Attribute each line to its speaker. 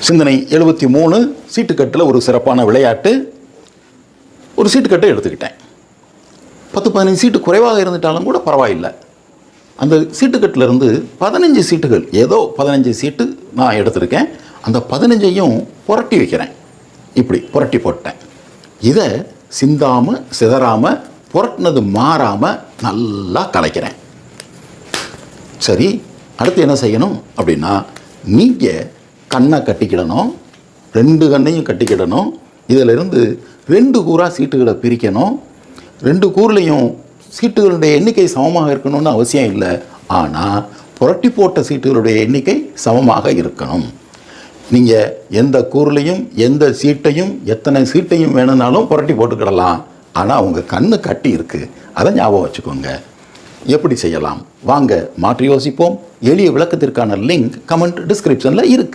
Speaker 1: சிந்தனை 73 சீட்டுக்கட்டில் ஒரு சிறப்பான விளையாட்டு. ஒரு சீட்டுக்கட்டை எடுத்துக்கிட்டேன். 10-15 சீட்டு குறைவாக இருந்துட்டாலும் கூட பரவாயில்லை. அந்த சீட்டுக்கட்டிலிருந்து 15 சீட்டுகள், ஏதோ 15 சீட்டு நான் எடுத்திருக்கேன். அந்த 15ஐயும் புரட்டி வைக்கிறேன். இப்படி புரட்டி போட்டேன். இதை சிந்தாமல் சிதறாமல் புரட்டினது மாறாமல் நல்லா கலைக்கிறேன். சரி, அடுத்து என்ன செய்யணும் அப்படின்னா, நீங்கள் கண்ணை கட்டிக்கிடணும், 2 கண்ணையும் கட்டிக்கிடணும். இதிலிருந்து 2 கூறாக சீட்டுகளை பிரிக்கணும். 2 கூறுலையும் சீட்டுகளுடைய எண்ணிக்கை சமமாக இருக்கணும்னு அவசியம் இல்லை. ஆனால் புரட்டி போட்ட சீட்டுகளுடைய எண்ணிக்கை சமமாக இருக்கணும். நீங்கள் எந்த கூறுலையும் எந்த சீட்டையும் எத்தனை சீட்டையும் வேணும்னாலும் புரட்டி போட்டுக்கிடலாம். ஆனால் உங்கள் கண்ணு கட்டி இருக்குது, அதை ஞாபகம் வச்சுக்கோங்க. எப்படி செய்யலாம் வாங்க மாற்றி யோசிப்போம். எளிய விளக்கத்திற்கான லிங்க் கமெண்ட் டிஸ்கிரிப்ஷனில் இருக்குது.